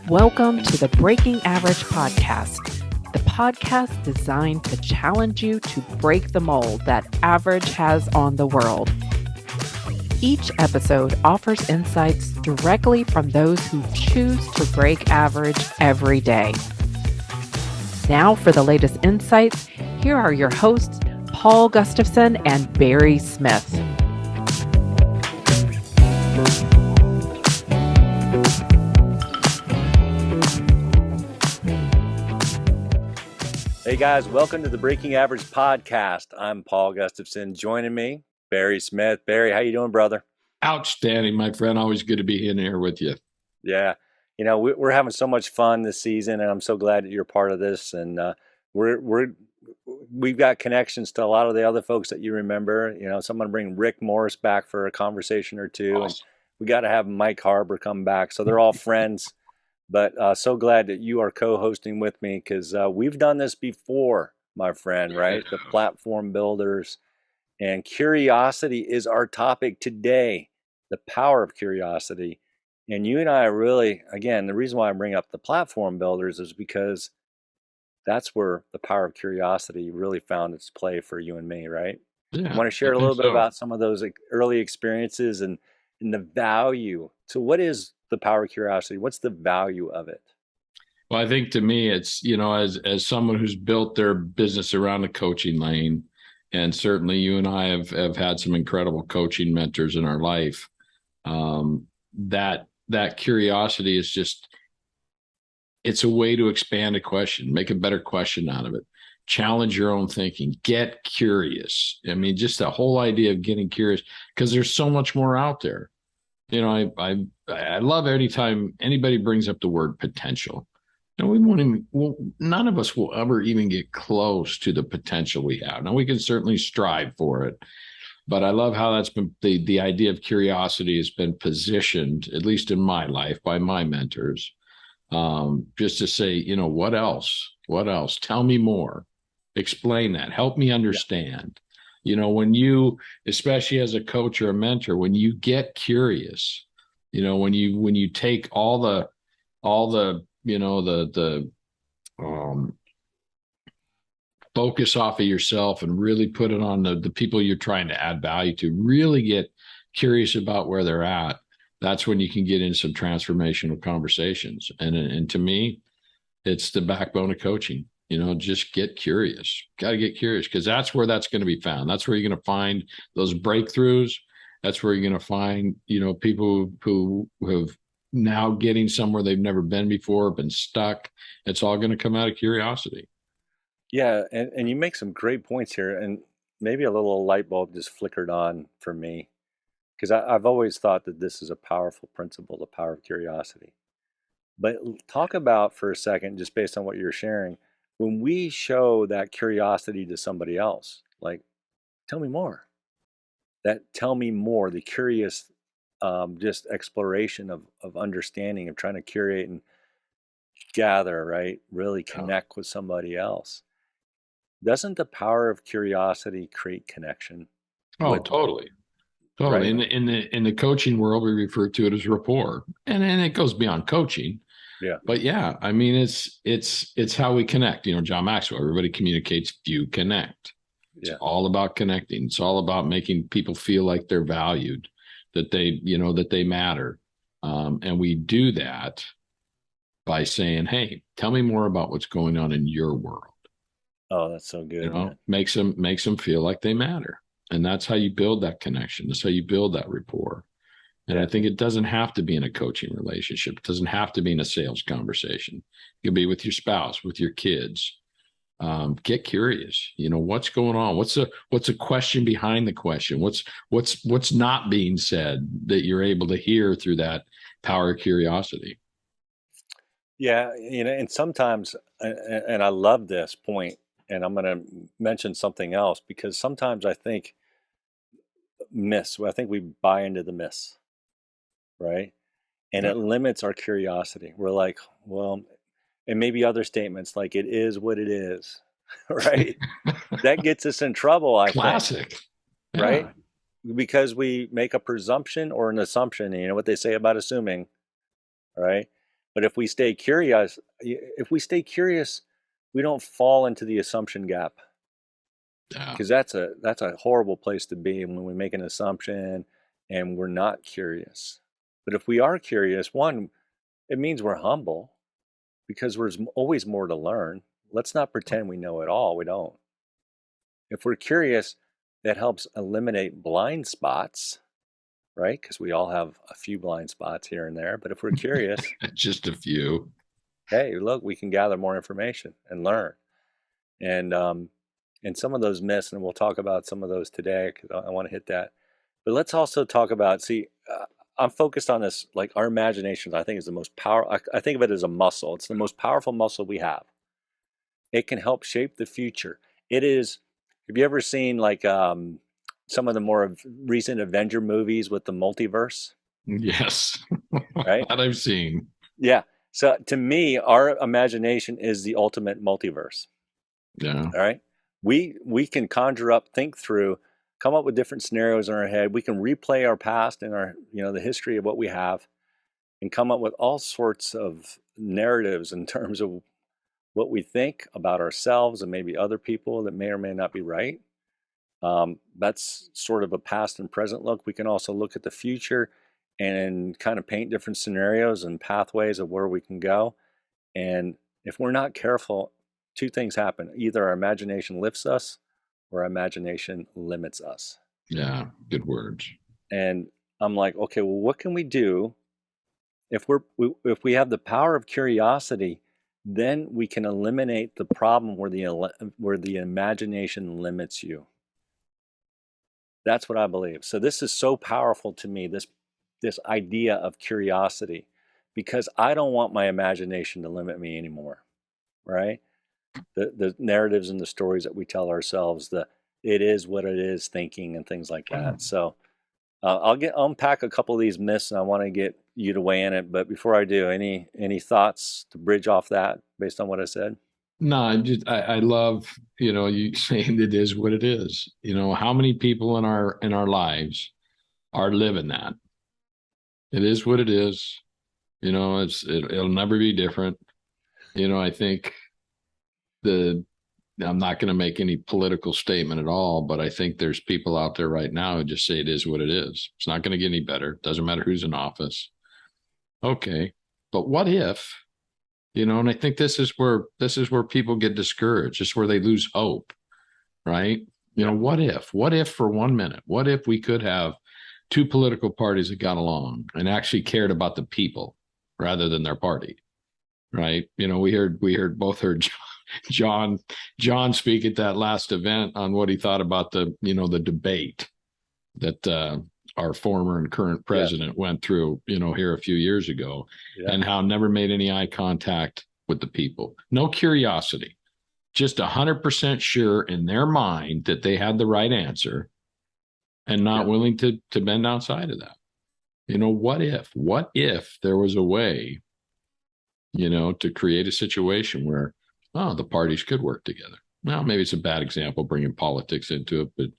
Welcome to the Breaking Average podcast, the podcast designed to challenge you to break the mold that average has on the world. Each episode offers insights directly from those who choose to break average every day. Now for the latest insights, here are your hosts, Paul Gustavson and Barry Smith. Hey guys, welcome to the Breaking Average podcast. I'm Paul Gustavson. Joining me, Barry Smith. Barry, how you doing, brother? Outstanding, my friend. Always good to be in here with you. Yeah, we're having so much fun this season, and I'm so glad that you're part of this. And we've got connections to a lot of the other folks that you remember. Someone bring Rick Morris back for a conversation or two, Awesome. and we got to have Mike Harbor come back. So they're all friends. But so glad that you are co-hosting with me because we've done this before, my friend, right? The platform builders, and curiosity is our topic today, the power of curiosity. And you and I are really, again, the reason why I bring up the platform builders is because that's where the power of curiosity really found its play for you and me, right? Yeah, I want to share a little bit about some of those early experiences and the value. So what is the power of curiosity? What's the value of it? Well, I think to me, it's, as someone who's built their business around the coaching lane, and certainly you and I have had some incredible coaching mentors in our life, that curiosity is just, it's a way to expand a question, make a better question out of it, challenge your own thinking, get curious. I mean, just the whole idea of getting curious, because there's so much more out there. I love anytime anybody brings up the word potential. And none of us will ever even get close to the potential we have. Now, we can certainly strive for it, but I love how that's been the idea of curiosity has been positioned, at least in my life, by my mentors, just to say, what else? What else? Tell me more. Explain that. Help me understand. When you, especially as a coach or a mentor, when you get curious, when you take all the focus off of yourself and really put it on the people you're trying to add value to, really get curious about where they're at, that's when you can get in some transformational conversations. And to me, it's the backbone of coaching. Just get curious. Got to get curious, because that's where that's going to be found. That's where you're going to find those breakthroughs. That's where you're going to find, people who have now getting somewhere they've never been before, been stuck. It's all going to come out of curiosity. Yeah, and you make some great points here, and maybe a little light bulb just flickered on for me, because I've always thought that this is a powerful principle, the power of curiosity. But talk about for a second, just based on what you're sharing, when we show that curiosity to somebody else, like, tell me more. Tell me more, the curious, just exploration of understanding, of trying to curate and gather, right? Really connect with somebody else. Doesn't the power of curiosity create connection? Oh, totally. Right? In the coaching world, we refer to it as rapport, and it goes beyond coaching. Yeah. But yeah, I mean, it's how we connect. John Maxwell, everybody communicates, few connect. It's all about connecting. It's all about making people feel like they're valued, that they matter. And we do that by saying, hey, tell me more about what's going on in your world. Oh, that's so good. Makes them feel like they matter. And that's how you build that connection. That's how you build that rapport. And I think it doesn't have to be in a coaching relationship. It doesn't have to be in a sales conversation. It could be with your spouse, with your kids. Get curious. What's going on? What's a question behind the question? What's not being said that you're able to hear through that power of curiosity? Yeah, and sometimes, and I love this point, and I'm going to mention something else, because sometimes I think we buy into the myths, right? And it limits our curiosity. We're like, well, and maybe other statements like, it is what it is, right? That gets us in trouble, I think. Classic. Right? Because we make a presumption or an assumption, what they say about assuming, right? But if we stay curious, we don't fall into the assumption gap, Yeah. because that's a horrible place to be when we make an assumption and we're not curious. But if we are curious, one, it means we're humble, because there's always more to learn. Let's not pretend we know it all. We don't. If we're curious, that helps eliminate blind spots, right? Because we all have a few blind spots here and there. But if we're curious, Just a few. hey, look, we can gather more information and learn. And some of those myths, and we'll talk about some of those today, because I want to hit that. But let's also talk about, I'm focused on this, like our imagination, I think is the most powerful. I think of it as a muscle. It's the most powerful muscle we have. It can help shape the future. It is, have you ever seen like some of the more recent Avenger movies with the multiverse? Yes. Right? That I've seen. Yeah. So to me, our imagination is the ultimate multiverse. Yeah. All right. We can conjure up, think through, come up with different scenarios in our head. We can replay our past and our, the history of what we have, and come up with all sorts of narratives in terms of what we think about ourselves and maybe other people that may or may not be right. That's sort of a past and present look. We can also look at the future and kind of paint different scenarios and pathways of where we can go. And if we're not careful, two things happen. Either our imagination lifts us or our imagination limits us. Yeah, good words. And I'm like, okay, well, what can we do if we have the power of curiosity? Then we can eliminate the problem where the imagination limits you. That's what I believe. So this is so powerful to me, this idea of curiosity, because I don't want my imagination to limit me anymore, right? The narratives and the stories that we tell ourselves, it is what it is thinking and things like that. So I'll unpack a couple of these myths, and I want to get you to weigh in it. But before I do, any thoughts to bridge off that based on what I said? No, I love, you saying it is what it is. How many people in our lives are living that? It is what it is. It'll never be different. I think I'm not going to make any political statement at all, but I think there's people out there right now who just say it is what it is. It's not going to get any better. Doesn't matter who's in office. Okay. But what if, and I think this is where people get discouraged. This is where they lose hope, right? What if for 1 minute, what if we could have two political parties that got along and actually cared about the people rather than their party, right? We both heard John speak at that last event on what he thought about the debate that our former and current president went through, here a few years ago, and how never made any eye contact with the people. No curiosity, just 100% sure in their mind that they had the right answer and not willing to bend outside of that. What if there was a way, to create a situation where, the parties could work together? Well, maybe it's a bad example bringing politics into it, but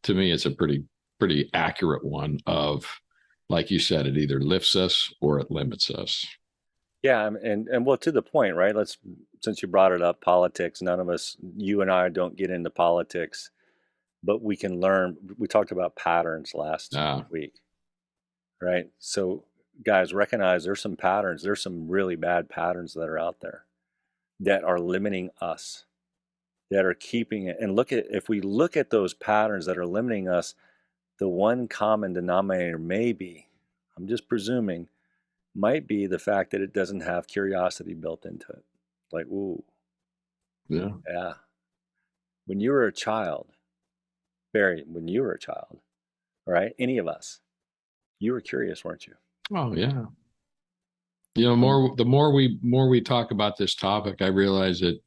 to me, it's a pretty accurate one of, like you said, it either lifts us or it limits us. Yeah, and well, to the point, right? Since you brought it up, politics. None of us, you and I, don't get into politics, but we can learn. We talked about patterns last week, right? So, guys, recognize there's some patterns. There's some really bad patterns that are out there that are limiting us, that are keeping it. And if we look at those patterns that are limiting us, the one common denominator maybe, I'm just presuming, might be the fact that it doesn't have curiosity built into it. Like, ooh. Yeah. When you were a child, Barry, right? Any of us, you were curious, weren't you? Oh, yeah. The more we talk about this topic, I realize that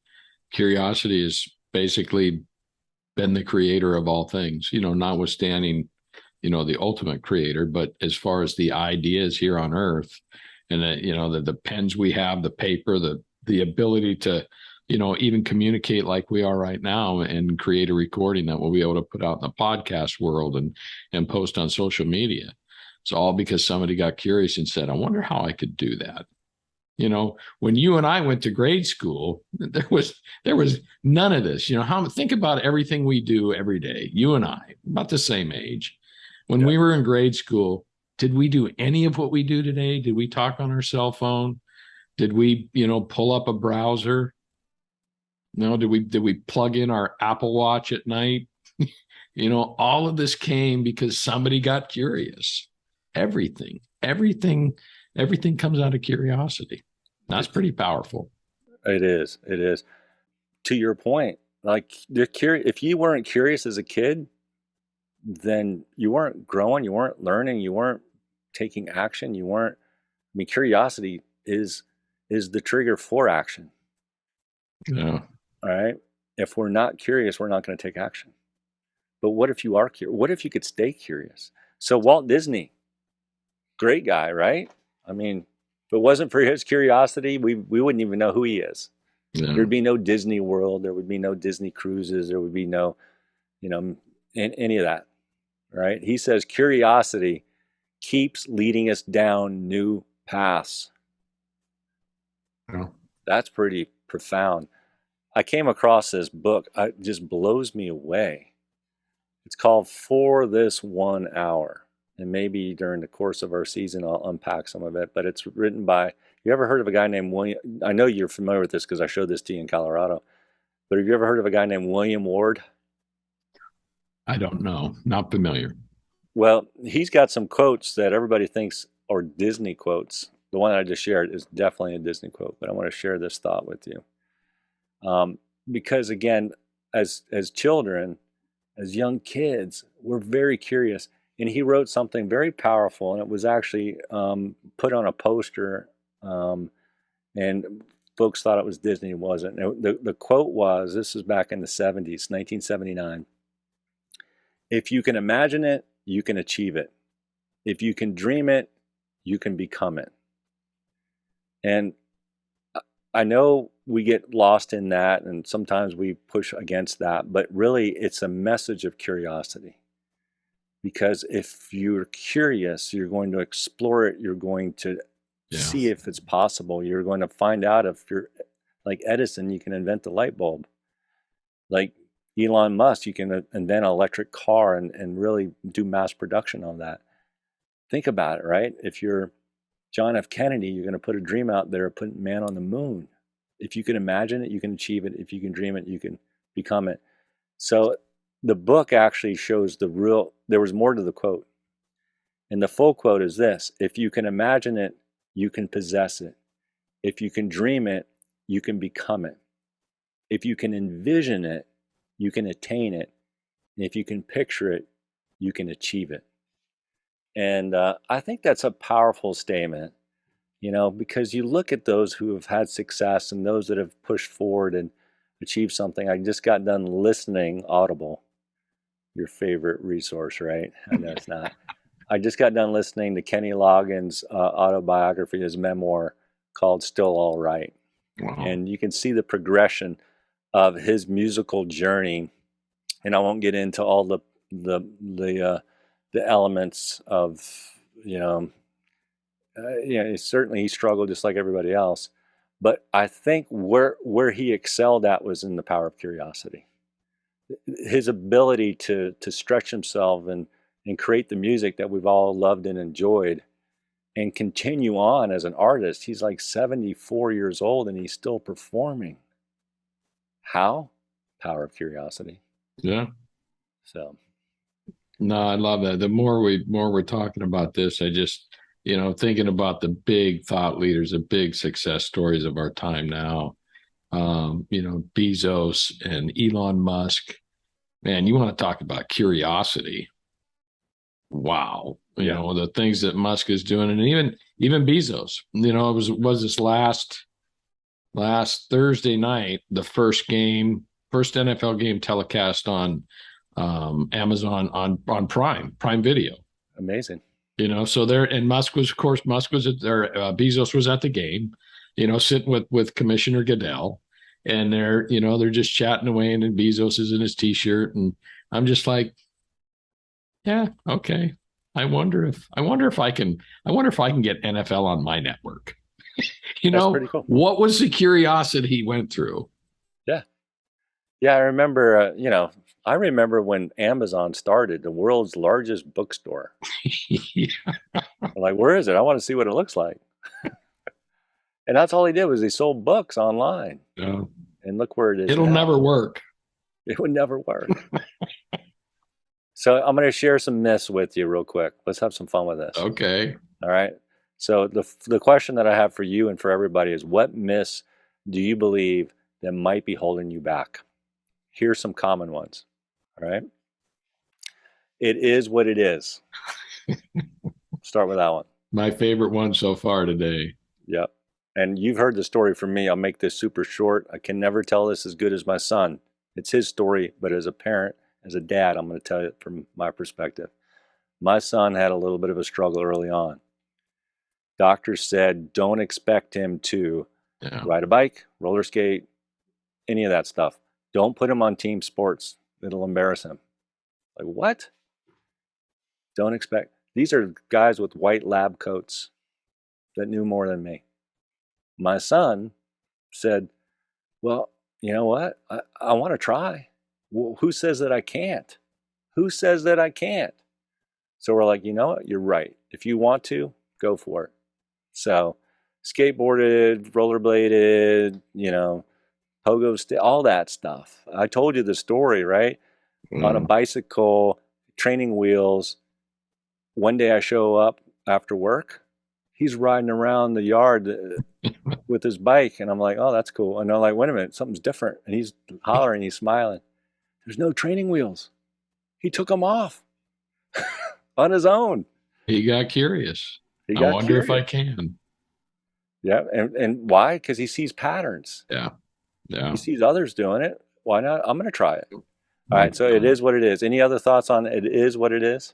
curiosity has basically been the creator of all things, notwithstanding, the ultimate creator, but as far as the ideas here on earth and the pens we have, the paper, the ability to, even communicate like we are right now and create a recording that we'll be able to put out in the podcast world and post on social media. It's all because somebody got curious and said, I wonder how I could do that. When you and I went to grade school, there was none of this. Think about everything we do every day. You and I, about the same age. When we were in grade school, did we do any of what we do today? Did we talk on our cell phone? Did we, pull up a browser? No, did we plug in our Apple Watch at night? All of this came because somebody got curious. Everything comes out of curiosity. That's pretty powerful. It is. It is. To your point, like if you weren't curious as a kid, then you weren't growing, you weren't learning, you weren't taking action, curiosity is the trigger for action. Yeah. All right. If we're not curious, we're not going to take action. But what if you are curious? What if you could stay curious? So Walt Disney, great guy, right? If it wasn't for his curiosity, we wouldn't even know who he is. Yeah. There'd be no Disney World. There would be no Disney cruises. There would be no, any of that, right? He says curiosity keeps leading us down new paths. Yeah. That's pretty profound. I came across this book. It just blows me away. It's called For This 1 Hour. And maybe during the course of our season, I'll unpack some of it. But it's written by, you ever heard of a guy named William? I know you're familiar with this because I showed this to you in Colorado. But have you ever heard of a guy named William Ward? I don't know. Not familiar. Well, he's got some quotes that everybody thinks are Disney quotes. The one I just shared is definitely a Disney quote. But I want to share this thought with you. Because again, as children, as young kids, we're very curious. And he wrote something very powerful, and it was actually put on a poster, and folks thought it was Disney. It wasn't. The quote was, this is back in the 70s, 1979. If you can imagine it, you can achieve it. If you can dream it, you can become it. And I know we get lost in that, and sometimes we push against that, but really it's a message of curiosity. Because if you're curious, you're going to explore it, you're going to see if it's possible, you're going to find out if you're like Edison, you can invent the light bulb. Like Elon Musk, you can invent an electric car and really do mass production on that. Think about it, right? If you're John F. Kennedy, you're going to put a dream out there, put man on the moon. If you can imagine it, you can achieve it. If you can dream it, you can become it. So the book actually shows there was more to the quote. And the full quote is this: if you can imagine it, you can possess it. If you can dream it, you can become it. If you can envision it, you can attain it. And if you can picture it, you can achieve it. And I think that's a powerful statement, because you look at those who have had success and those that have pushed forward and achieved something. I just got done listening, Audible, your favorite resource, right? I know it's not. I just got done listening to Kenny Loggins' autobiography, his memoir called Still All Right. Wow. And you can see the progression of his musical journey. And I won't get into all the elements of, certainly he struggled just like everybody else. But I think where he excelled at was in the power of curiosity. His ability to stretch himself and create the music that we've all loved and enjoyed and continue on as an artist. He's like 74 years old and he's still performing. How? Power of curiosity. Yeah. So. No, I love that. The more we're talking about this, I just, thinking about the big thought leaders, the big success stories of our time now, Bezos and Elon Musk. Man, you want to talk about curiosity. Wow. The things that Musk is doing, and even Bezos, it was this last Thursday night, the first NFL game telecast on Amazon on Prime Video. Amazing. So there, and Bezos was at the game, sitting with Commissioner Goodell, and they're just chatting away, and then Bezos is in his t-shirt, and I'm just like, yeah, okay. I wonder if I can get NFL on my network. That's pretty cool. What was the curiosity he went through? Yeah. Yeah, I remember, I remember when Amazon started, the world's largest bookstore. Yeah. I'm like, where is it? I want to see what it looks like. And that's all he did was he sold books online. No, And look where it is it'll now. never work. It would never work. So I'm going to share some myths with you real quick. Let's have some fun with this. Okay. All right. So the question that I have for you and for everybody is, what myths do you believe that might be holding you back? Here's some common ones. All right. It is what it is. Start with that one. My favorite one so far today. Yep. And you've heard the story from me. I'll make this super short. I can never tell this as good as my son. It's his story, but as a parent, as a dad, I'm going to tell it from my perspective. My son had a little bit of a struggle early on. Doctors said, don't expect him to ride a bike, roller skate, any of that stuff. Don't put him on team sports. It'll embarrass him. Like, what? Don't expect. These are guys with white lab coats that knew more than me. My son said, well, you know what? I want to try. Well, who says that I can't? Who says that I can't? So we're like, you know what? You're right. If you want to, go for it. So skateboarded, rollerbladed, pogo, all that stuff. I told you the story, right? On a bicycle, training wheels. One day I show up after work. He's riding around the yard with his bike. And I'm like, oh, that's cool. And I'm like, wait a minute, something's different. And he's hollering, he's smiling. There's no training wheels. He took them off on his own. He got curious. I wonder if I can. Yeah. And why? Because he sees patterns. Yeah. Yeah. He sees others doing it. Why not? I'm going to try it. All right. So it is what it is. Any other thoughts on it is what it is?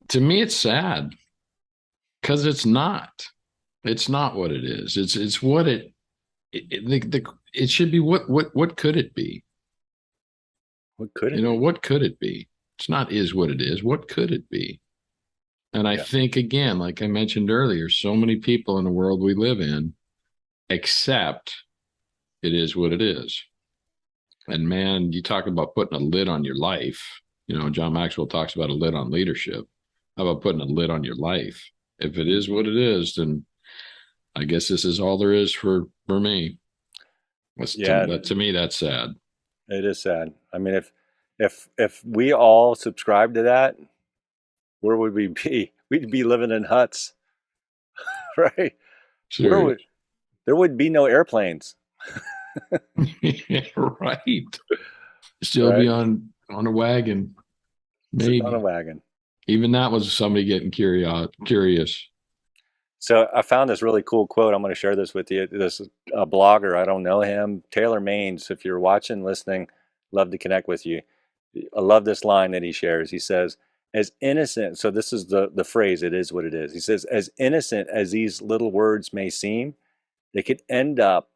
To me, it's sad because it's not. It's not what it is. It's what it should be. What could it be? What could it be? What could it be? It's not is what it is. What could it be? And I think, again, like I mentioned earlier, so many people in the world we live in accept it is what it is. And man, you talk about putting a lid on your life. John Maxwell talks about a lid on leadership. How about putting a lid on your life? If it is what it is, then I guess this is all there is for me. To me, that's sad. It is sad. I mean, if we all subscribe to that, where would we be? We'd be living in huts, right? Sure. There would be no airplanes. Yeah, right. Still right. Be on a wagon. Maybe on a wagon. Even that was somebody getting curious. So I found this really cool quote. I'm going to share this with you. This is a blogger. I don't know him. Taylor Maines. If you're watching, listening, love to connect with you. I love this line that he shares. He says, as innocent, so this is the phrase, it is what it is. He says, as innocent as these little words may seem, they could end up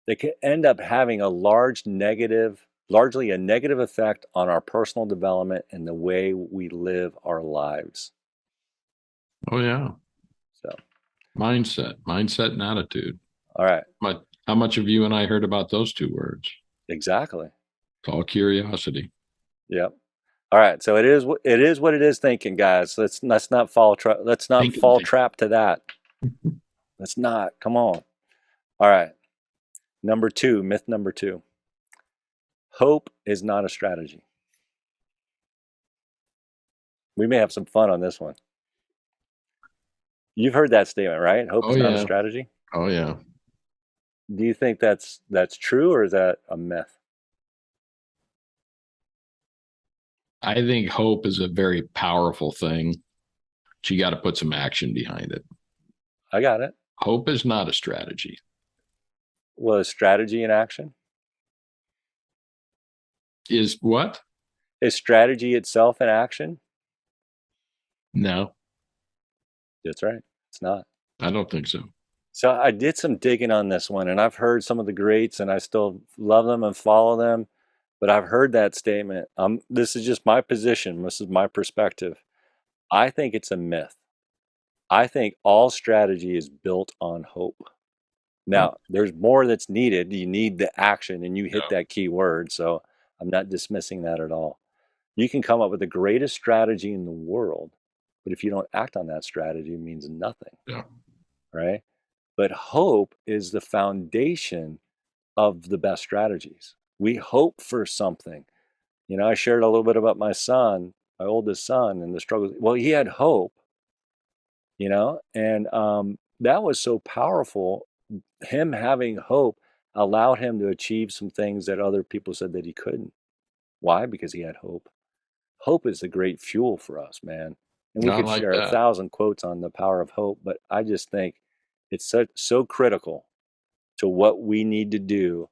having a largely a negative effect on our personal development and the way we live our lives. Oh, yeah. So, mindset and attitude. All right. How much have you and I heard about those two words? Exactly. It's all curiosity. Yep. All right. So it is what it is thinking, guys. Let's not fall trap to that. Let's not. Come on. All right. Myth number 2. Hope is not a strategy. We may have some fun on this one. You've heard that statement, right? Hope is not a strategy. Oh, yeah. Do you think that's true, or is that a myth? I think hope is a very powerful thing, but you got to put some action behind it. I got it. Hope is not a strategy. Well, is strategy in action? Is what? Is strategy itself an action? No. That's right. It's not. I don't think so. So I did some digging on this one, and I've heard some of the greats, and I still love them and follow them, but I've heard that statement. This is just my position. This is my perspective. I think it's a myth. I think all strategy is built on hope. Now, there's more that's needed. You need the action, and you hit that key word. So I'm not dismissing that at all. You can come up with the greatest strategy in the world, but if you don't act on that strategy, it means nothing, Yeah. right? But hope is the foundation of the best strategies. We hope for something. I shared a little bit about my son, my oldest son, and the struggles. Well, he had hope, and that was so powerful. Him having hope allowed him to achieve some things that other people said that he couldn't. Why? Because he had hope. Hope is the great fuel for us, man. And we I could like share that. 1,000 quotes on the power of hope, but I just think it's so critical to what we need to do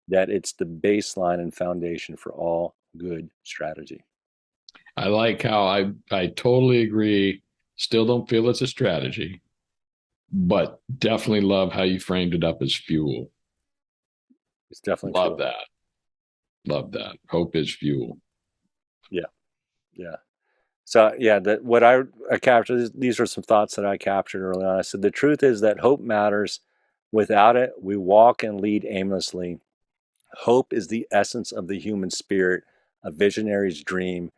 that it's the baseline and foundation for all good strategy. I like how I totally agree. Still don't feel it's a strategy, but definitely love how you framed it up as fuel. It's definitely Love fuel. that. Love that. Hope is fuel. Yeah. Yeah. So yeah, what I captured, these are some thoughts that I captured early on. I said, the truth is that hope matters. Without it, we walk and lead aimlessly. Hope is the essence of the human spirit, a visionary's dream,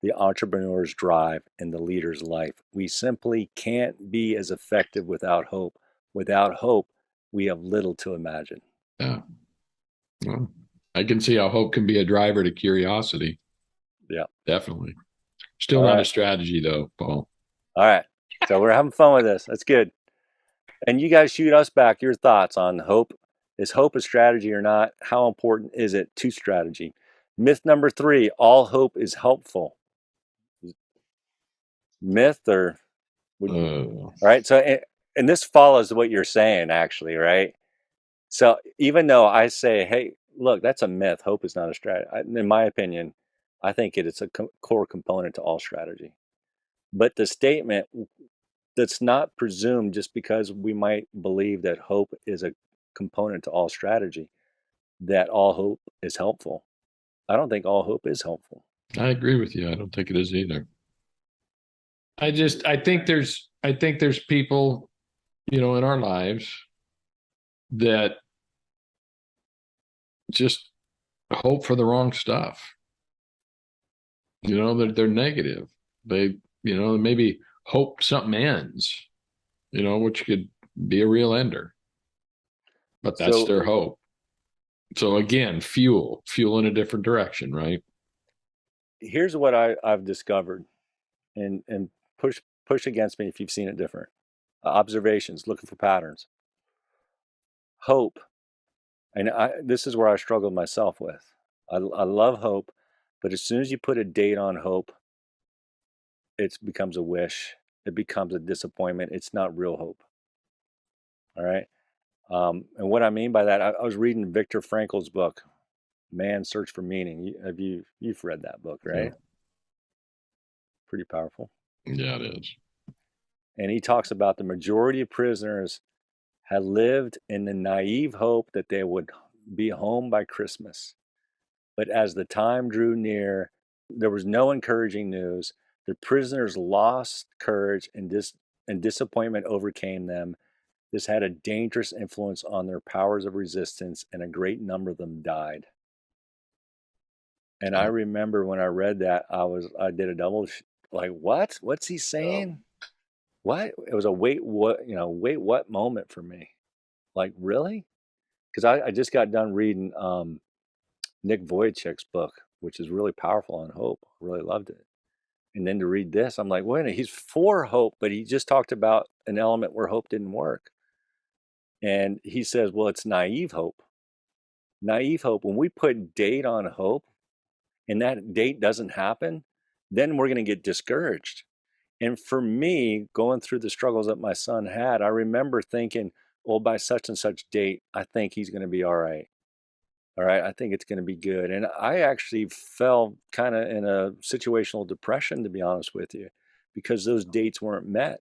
the entrepreneur's drive, and the leader's life. We simply can't be as effective without hope. Without hope, we have little to imagine. Yeah. Well, I can see how hope can be a driver to curiosity. Yeah. Definitely. Still All not a right. strategy though, Paul. All right. So we're having fun with this. That's good. And you guys shoot us back your thoughts on hope. Is hope a strategy or not? How important is it to strategy? Myth number 3, all hope is helpful. Myth or right? So, and this follows what you're saying, actually, right? So, even though I say, hey, look, that's a myth, hope is not a strategy. In my opinion, I think it's a core component to all strategy. But the statement that's not presumed just because we might believe that hope is a component to all strategy, that all hope is helpful. I don't think all hope is helpful. I agree with you. I don't think it is either. I think there's people, in our lives that just hope for the wrong stuff. They're negative. They, maybe hope something ends, which could be a real ender. But that's their hope. So again, fuel in a different direction, right? Here's what I've discovered, and push against me if you've seen it different. Observations, looking for patterns. Hope, and this is where I struggled myself with. I love hope, but as soon as you put a date on hope, it becomes a wish. It becomes a disappointment. It's not real hope. All right. And what I mean by that, I was reading Viktor Frankl's book, Man's Search for Meaning. You've read that book, right? Yeah. Pretty powerful. Yeah, it is. And he talks about the majority of prisoners had lived in the naive hope that they would be home by Christmas. But as the time drew near, there was no encouraging news. The prisoners lost courage, and disappointment overcame them. This had a dangerous influence on their powers of resistance, and a great number of them died. And I remember when I read that, I did a double, like, what? What's he saying? What? It was a wait what moment for me. Like, really? Because I just got done reading Nick Vujicic's book, which is really powerful on hope. I really loved it. And then to read this, I'm like, wait a minute, he's for hope, but he just talked about an element where hope didn't work. And he says, well, it's naive hope. Naive hope, when we put date on hope and that date doesn't happen, then we're going to get discouraged. And for me, going through the struggles that my son had, I remember thinking, well, by such and such date, I think he's going to be all right. All right, I think it's going to be good. And I actually fell kind of in a situational depression, to be honest with you, because those dates weren't met.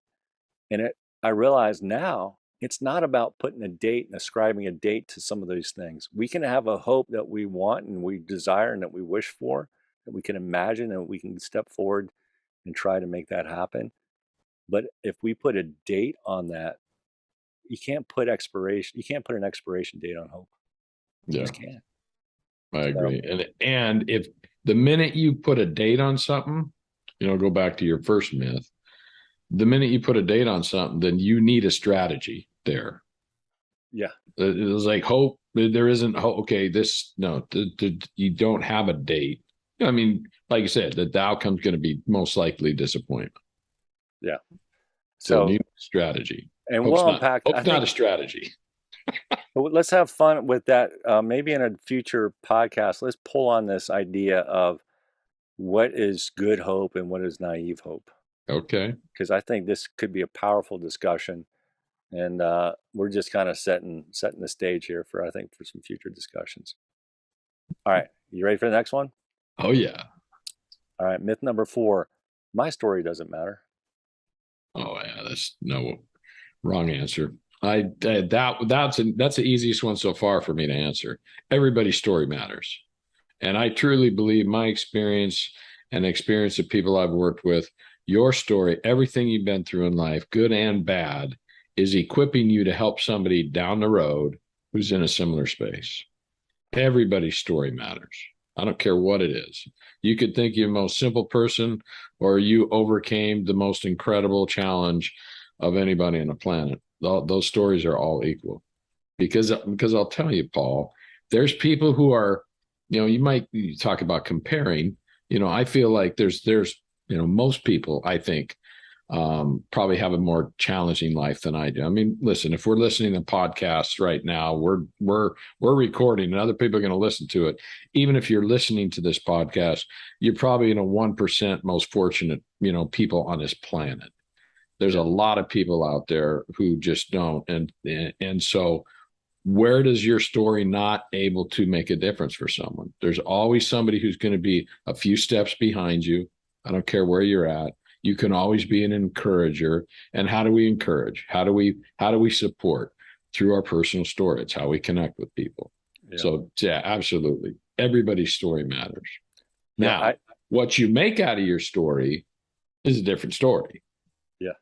And I realize now it's not about putting a date and ascribing a date to some of these things. We can have a hope that we want and we desire and that we wish for, that we can imagine and we can step forward and try to make that happen. But if we put a date on that, you can't put an expiration date on hope. You Yeah, just can't. I agree. And if the minute you put a date on something, go back to your first myth, the minute you put a date on something, then you need a strategy there. Yeah. It was like hope. There isn't hope. Okay, you don't have a date. I mean, like you said, the outcome's going to be most likely disappointment. Yeah. So new strategy. And Hope's we'll unpack. Hope's not a strategy. Let's have fun with that. Maybe in a future podcast, let's pull on this idea of what is good hope and what is naive hope. Okay. Because I think this could be a powerful discussion, and we're just kind of setting the stage here for some future discussions. All right, you ready for the next one? Oh yeah. All right, myth number 4: my story doesn't matter. Oh yeah, that's no wrong answer. That's the easiest one so far for me to answer. Everybody's story matters, and I truly believe my experience and the experience of people I've worked with, your story, everything you've been through in life, good and bad, is equipping you to help somebody down the road who's in a similar space. Everybody's story matters. I don't care what it is. You could think you're the most simple person, or you overcame the most incredible challenge of anybody on the planet. Those stories are all equal. Because I'll tell you, Paul, there's people who are, you talk about comparing. I feel like there's most people, I think, probably have a more challenging life than I do. I mean, listen, if we're listening to podcasts right now, we're recording and other people are going to listen to it. Even if you're listening to this podcast, you're probably 1% most fortunate, people on this planet. There's a lot of people out there who just don't. And so where does your story not able to make a difference for someone? There's always somebody who's going to be a few steps behind you. I don't care where you're at. You can always be an encourager. And how do we encourage? How do we support? Through our personal story. It's how we connect with people. Yeah. So yeah, absolutely. Everybody's story matters. Now, what you make out of your story is a different story. Yeah.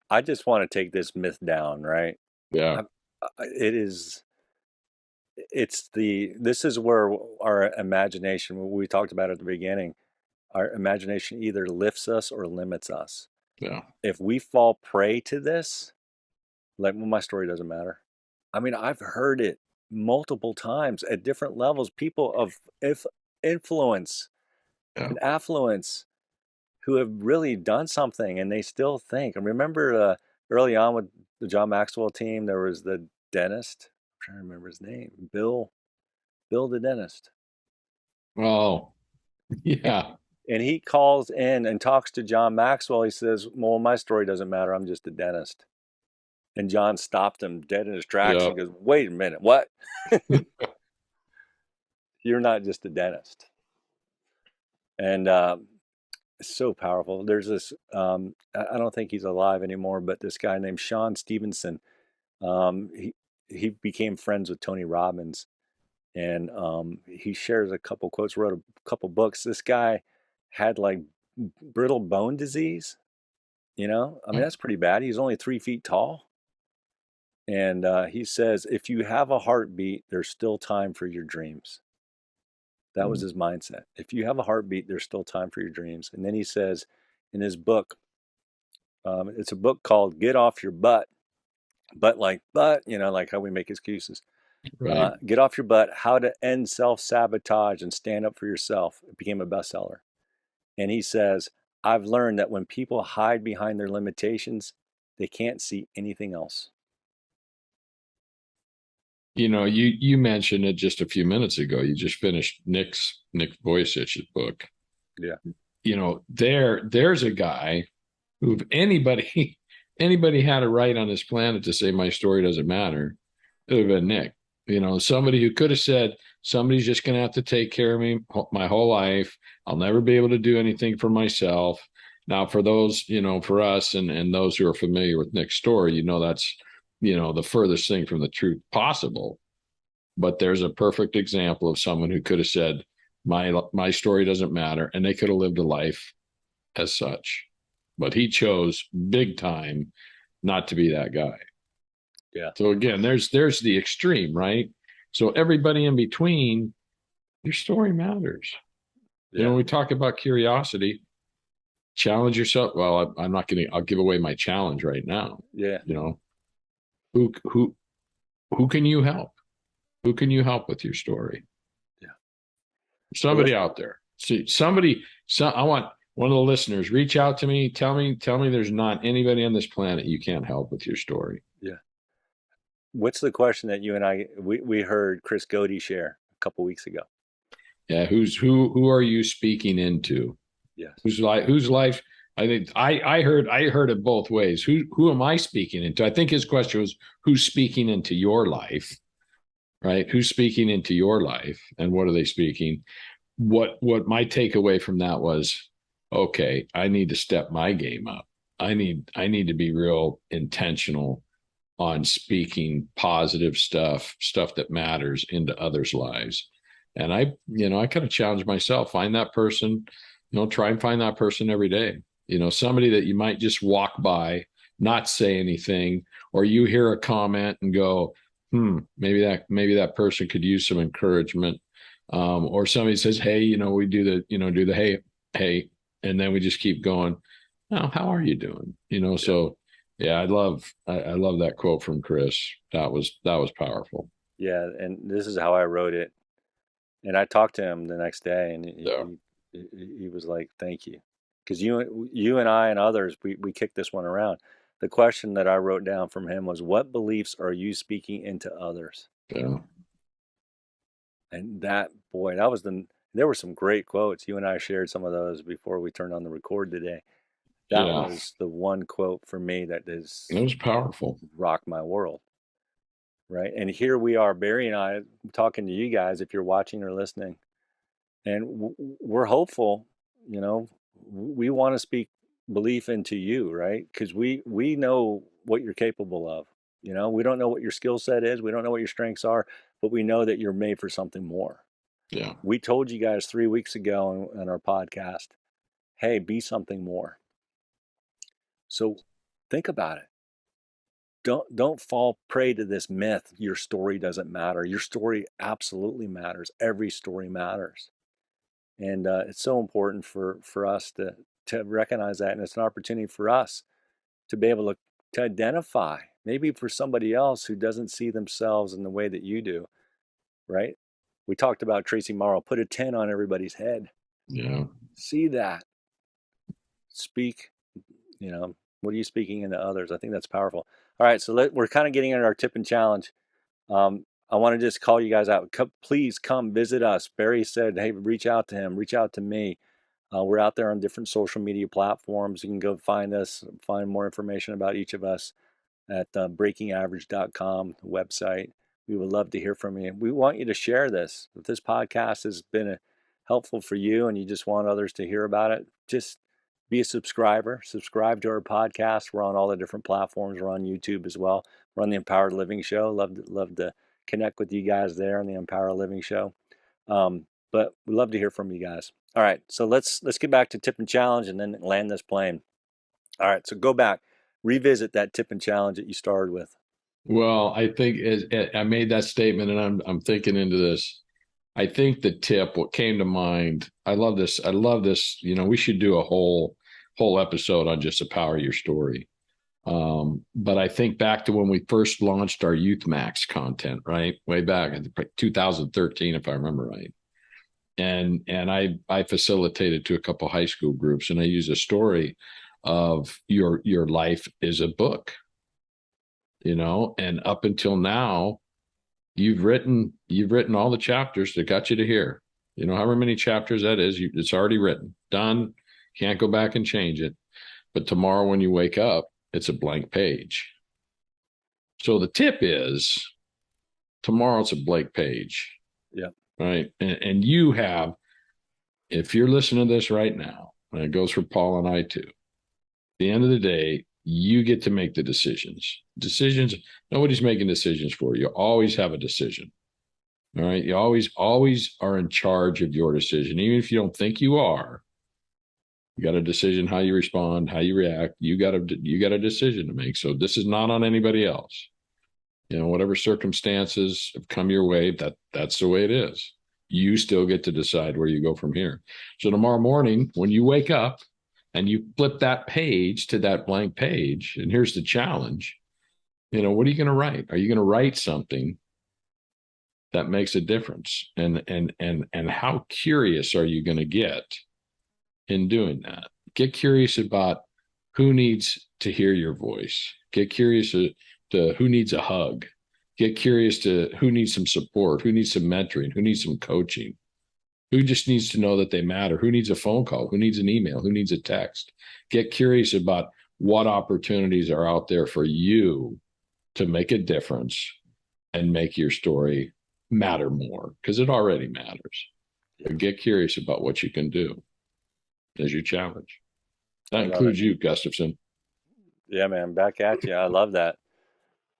I just want to take this myth down, right? Yeah. This is where our imagination, what we talked about at the beginning, our imagination either lifts us or limits us. Yeah. If we fall prey to this, like, well, my story doesn't matter. I mean, I've heard it multiple times at different levels, people of influence and affluence who have really done something and they still think. And remember early on with the John Maxwell team, there was the dentist. I'm trying to remember his name. Bill the dentist. Oh, yeah. And he calls in and talks to John Maxwell. He says, well, my story doesn't matter. I'm just a dentist. And John stopped him dead in his tracks and goes, wait a minute, what? You're not just a dentist. And it's so powerful. There's this, I don't think he's alive anymore, but this guy named Sean Stevenson, he became friends with Tony Robbins. And he shares a couple quotes, wrote a couple books. This guy had like brittle bone disease, I mean, that's pretty bad. He's only 3 feet tall. And he says, if you have a heartbeat, there's still time for your dreams. That was his mindset. If you have a heartbeat, there's still time for your dreams. And then he says in his book, it's a book called Get Off Your Butt. But, like how we make excuses. Right. Get Off Your Butt, How to End Self-Sabotage and Stand Up for Yourself. It became a bestseller. And he says, I've learned that when people hide behind their limitations, they can't see anything else. You mentioned it just a few minutes ago. You just finished Nick Vujicic's book. Yeah. There's a guy who, if anybody had a right on this planet to say my story doesn't matter, it would have been Nick. Somebody who could have said, somebody's just going to have to take care of me my whole life. I'll never be able to do anything for myself. Now, for those, for us and those who are familiar with Nick's story, that's, the furthest thing from the truth possible. But there's a perfect example of someone who could have said, my story doesn't matter. And they could have lived a life as such. but he chose big time not to be that guy. Yeah. So again, there's the extreme, right? So everybody in between, your story matters. Yeah. When we talk about curiosity, challenge yourself. Well, I'm not going to, I'll give away my challenge right now. Yeah. Who can you help? Who can you help with your story? Yeah. Somebody out there. See, I want one of the listeners, reach out to me. Tell me there's not anybody on this planet you can't help with your story. Yeah. What's the question that you and we heard Chris Godey share a couple weeks ago? Yeah. Who are you speaking into? Yes. Whose life? I think I heard it both ways. Who am I speaking into? I think his question was, who's speaking into your life, right? Who's speaking into your life, and what are they speaking? What my takeaway from that was, okay, I need to step my game up. I need to be real intentional on speaking positive stuff that matters into others' lives. And I kind of challenge myself, find that person, try and find that person every day. Somebody that you might just walk by, not say anything, or you hear a comment and go, maybe that person could use some encouragement. Or somebody says, hey, we do the hey, and then we just keep going. Oh, how are you doing? So yeah, I love that quote from Chris. That was powerful. Yeah, and this is how I wrote it. And I talked to him the next day, and he was like, "Thank you," because you and I and others we kicked this one around. The question that I wrote down from him was, "What beliefs are you speaking into others?" Yeah. And there were some great quotes. You and I shared some of those before we turned on the record today. That was the one quote for me that it was powerful. Rocked my world. Right. And here we are, Barry and I, talking to you guys, if you're watching or listening, and we're hopeful, we want to speak belief into you, right? Because we know what you're capable of. We don't know what your skill set is. We don't know what your strengths are, but we know that you're made for something more. Yeah. We told you guys 3 weeks ago on our podcast, hey, be something more. So think about it. Don't fall prey to this myth. Your story doesn't matter. Your story absolutely matters. Every story matters. And it's so important for us to recognize that. And it's an opportunity for us to be able to identify, maybe for somebody else who doesn't see themselves in the way that you do, right? We talked about Tracy Morrow, put a 10 on everybody's head. Yeah. See that. Speak, what are you speaking into others? I think that's powerful. All right, so we're kind of getting into our tip and challenge. I want to just call you guys out. Please come visit us. Barry said, hey, reach out to him, reach out to me. We're out there on different social media platforms. You can go find us, find more information about each of us at breakingaverage.com, the website. We would love to hear from you. We want you to share this. If this podcast has been helpful for you and you just want others to hear about it, just be a subscriber. Subscribe to our podcast. We're on all the different platforms. We're on YouTube as well. We're on the Empowered Living Show. Love to connect with you guys there on the Empowered Living Show. But we'd love to hear from you guys. All right, so let's get back to tip and challenge and then land this plane. All right, so go back, revisit that tip and challenge that you started with. Well, I think I made that statement, and I'm thinking into this. I think the tip, what came to mind, I love this. We should do a whole episode on just the power of your story. But I think back to when we first launched our Youth Max content, right? Way back in 2013, if I remember right. And I facilitated to a couple high school groups, and I use a story of your life is a book, and up until now, you've written all the chapters that got you to here. However many chapters that is, it's already written, done. Can't go back and change it. But tomorrow when you wake up, it's a blank page. So the tip is, tomorrow it's a blank page. Yeah. Right. And you have, if you're listening to this right now, and it goes for Paul and I too, at the end of the day, you get to make the decisions. Nobody's making decisions for you. You always have a decision. All right. You always are in charge of your decision. Even if you don't think you are, You got a decision how you respond, how you react. You got a decision to make. So this is not on anybody else. Whatever circumstances have come your way, that's the way it is. You still get to decide where you go from here. So tomorrow morning, when you wake up and you flip that page to that blank page, and here's the challenge, what are you going to write? Are you going to write something that makes a difference? And how curious are you going to get in doing that? Get curious about who needs to hear your voice. Get curious to who needs a hug. Get curious to who needs some support, who needs some mentoring, who needs some coaching, who just needs to know that they matter, who needs a phone call, who needs an email, who needs a text. Get curious about what opportunities are out there for you to make a difference and make your story matter more, because it already matters. But get curious about what you can do as your challenge. That includes you, Gustavson. Yeah, man, back at you. I love that.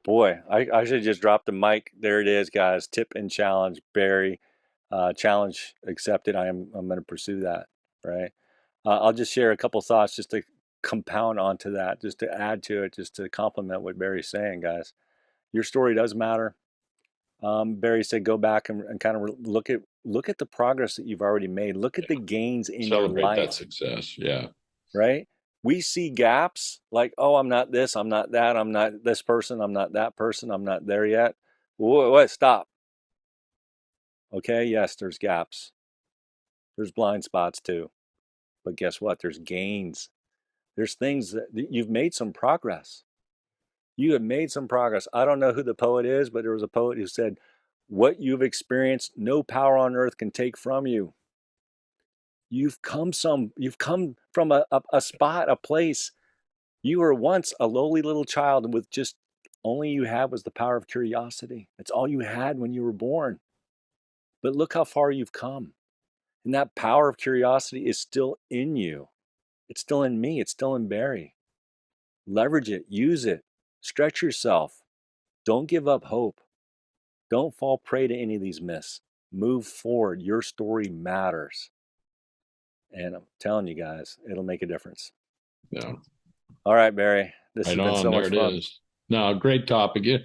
Boy, I should just drop the mic. There it is, guys. Tip and challenge, Barry. Challenge accepted. I'm going to pursue that, right? I'll just share a couple thoughts just to compound onto that, just to add to it, just to complement what Barry's saying, guys. Your story does matter. Barry said, go back and kind of look at the progress that you've already made. Look at the gains in your life. Celebrate that success. Yeah. Right? We see gaps like, oh, I'm not this, I'm not that, I'm not this person, I'm not that person, I'm not there yet. What? Stop. Okay, yes, there's gaps. There's blind spots too. But guess what? There's gains. There's things that you've made some progress. You have made some progress. I don't know who the poet is, but there was a poet who said, what you've experienced, no power on earth can take from you. You've come from a spot, a place. You were once a lowly little child, and with just only you had was the power of curiosity. That's all you had when you were born. But look how far you've come. And that power of curiosity is still in you. It's still in me. It's still in Barry. Leverage it. Use it. Stretch yourself. Don't give up hope. Don't fall prey to any of these myths. Move forward. Your story matters. And I'm telling you guys, it'll make a difference. Yeah. All right, Barry. This has been so much fun. No, great topic.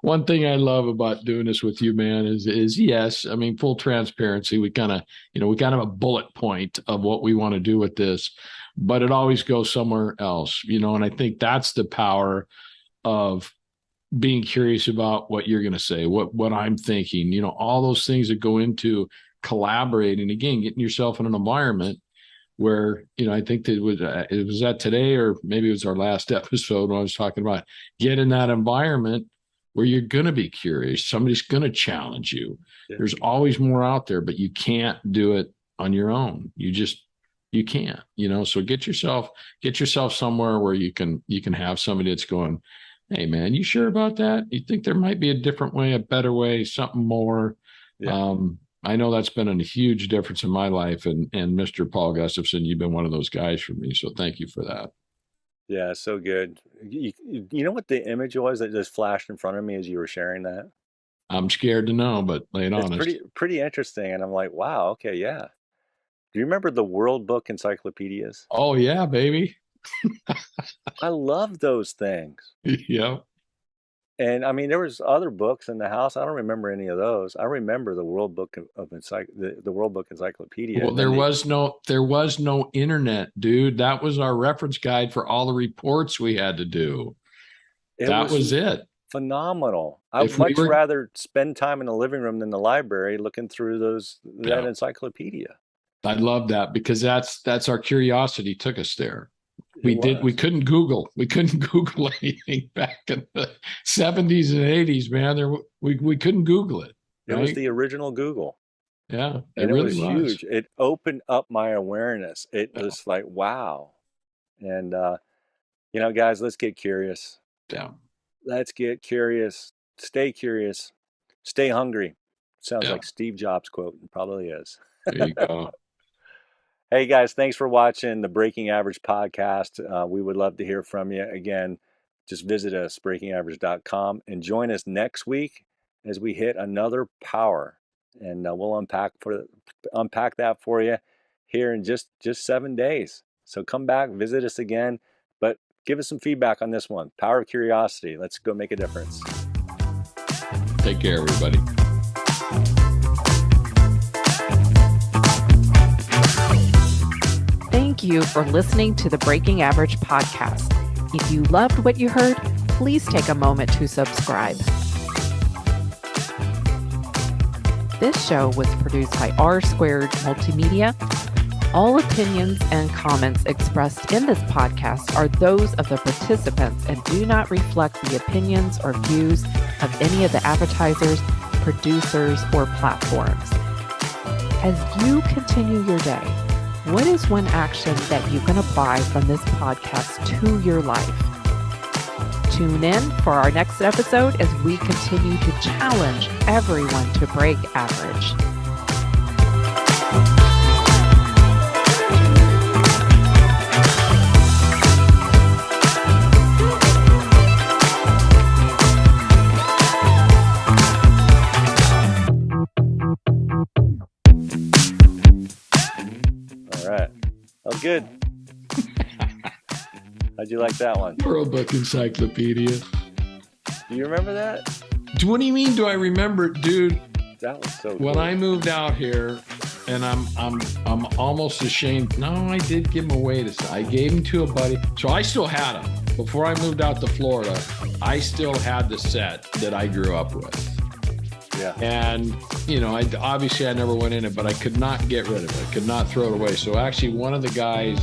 One thing I love about doing this with you, man, is yes, I mean, full transparency. We kind of have a bullet point of what we want to do with this, but it always goes somewhere else, and I think that's the power of being curious about what you're going to say, what I'm thinking, all those things that go into collaborating, again, getting yourself in an environment where, I think that it was that today, or maybe it was our last episode when I was talking about get in that environment where you're going to be curious. Somebody's going to challenge you. Yeah. There's always more out there, but you can't do it on your own. You can't, so get yourself somewhere where you can have somebody that's going, hey man, you sure about that? You think there might be a different way, a better way, something more? Yeah. I know that's been a huge difference in my life, and Mr. Paul Gustavson, you've been one of those guys for me. So thank you for that. Yeah, so good. You know what the image was that just flashed in front of me as you were sharing that? I'm scared to know, but lay it honest. It's pretty interesting. And I'm like, wow, okay, yeah. Do you remember the World Book encyclopedias? Oh yeah, baby. I love those things. Yeah. And I mean, there was other books in the house. I don't remember any of those. I remember the World Book the World Book Encyclopedia. Well, there was no internet, dude. That was our reference guide for all the reports we had to do. That was it. Phenomenal. I would much rather spend time in the living room than the library looking through that encyclopedia. I love that, because that's our curiosity took us there. We couldn't Google anything back in the 70s and 80s, man. We couldn't Google it. Right? It was the original Google. Yeah, it really was huge. It opened up my awareness. It was like, wow. And guys, let's get curious. Yeah. Let's get curious. Stay curious. Stay hungry. Sounds like Steve Jobs quote. It probably is. There you go. Hey guys, thanks for watching the Breaking Average podcast. We would love to hear from you. Again, just visit us, breakingaverage.com, and join us next week as we hit another power. And we'll unpack that for you. here in just 7 days. So come back, visit us again, but give us some feedback on this one. Power of Curiosity. Let's go make a difference. Take care, everybody. Thank you for listening to the Breaking Average podcast. If you loved what you heard, please take a moment to subscribe. This show was produced by R Squared Multimedia. All opinions and comments expressed in this podcast are those of the participants and do not reflect the opinions or views of any of the advertisers, producers, or platforms. As you continue your day, what is one action that you can apply from this podcast to your life? Tune in for our next episode as we continue to challenge everyone to break average. All right. That was good. How'd you like that one? World Book Encyclopedia. Do you remember that? What do you mean? Do I remember it, dude? That was so When cool. I moved out here, and I'm almost ashamed. No, I did give them away I gave them to a buddy. So I still had them before I moved out to Florida. I still had the set that I grew up with. Yeah. And obviously I never went in it, but I could not get rid of it. I could not throw it away. So actually, one of the guys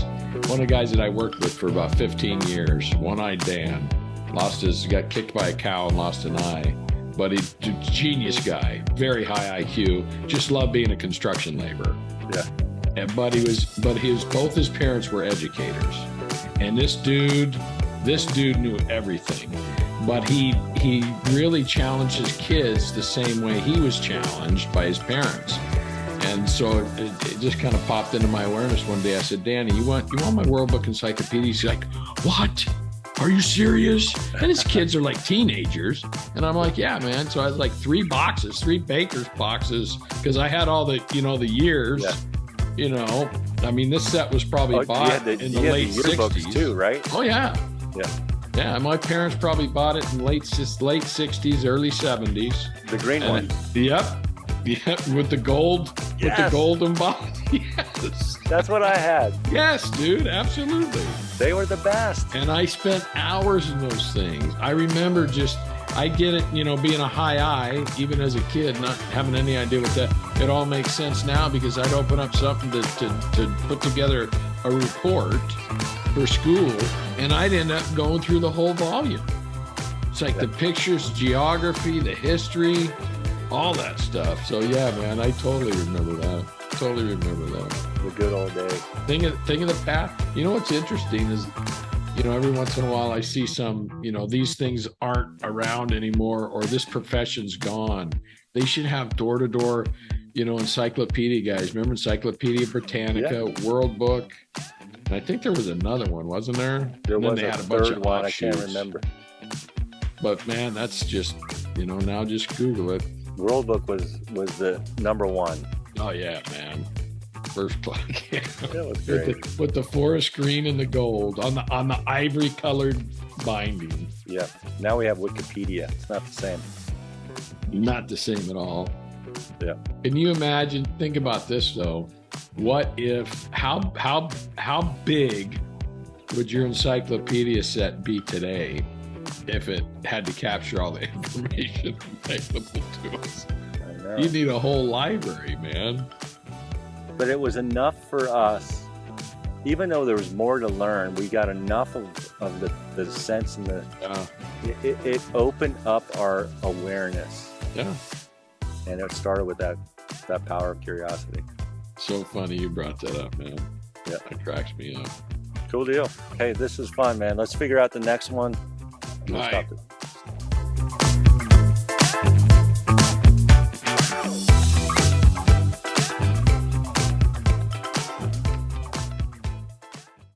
that I worked with for about 15 years, One-Eyed Dan, got kicked by a cow and lost an eye. But he's a genius guy, very high IQ, just loved being a construction laborer. Yeah. But both his parents were educators. And this dude knew everything. But he really challenged his kids the same way he was challenged by his parents. And so it just kind of popped into my awareness one day. I said, Danny, you want my World Book Encyclopedia? He's like, what? Are you serious? And his kids are like teenagers. And I'm like, yeah, man. So I had like 3 Baker's boxes, because I had all the years. Yeah. I mean, this set was probably bought in the late 60s too, right? Oh, yeah. Yeah. Yeah, my parents probably bought it in late 60s, early 70s. The green one. Yep, with the gold, with the golden bottom. Yes. That's what I had. Yes, dude, absolutely. They were the best. And I spent hours in those things. I remember I get it, being a high I, even as a kid, not having any idea what that, it all makes sense now, because I'd open up something to put together a report for school, and I'd end up going through the whole volume. It's like the pictures, geography, the history, all that stuff. So yeah, man, I totally remember that. The good old days. Think of the past. What's interesting is, every once in a while I see some, these things aren't around anymore, or this profession's gone. They should have door-to-door, encyclopedia guys. Remember Encyclopedia Britannica, World Book? And I think there was another one, wasn't there? There was a third one. I can't remember. But man, that's just, now just Google it. World Book was the number one. Oh yeah, man. First plug. That was great. With the forest green and the gold on the ivory colored binding. Yeah. Now we have Wikipedia. It's not the same. Not the same at all. Yeah. Can you imagine? Think about this though. What if? How big would your encyclopedia set be today if it had to capture all the information available to us? I know. You need a whole library, man. But it was enough for us. Even though there was more to learn, we got enough of the sense and it opened up our awareness. Yeah. And it started with that power of curiosity. So funny you brought that up, man. Yeah. It cracks me up. Cool deal. Hey, this is fun, man. Let's figure out the next one. All right.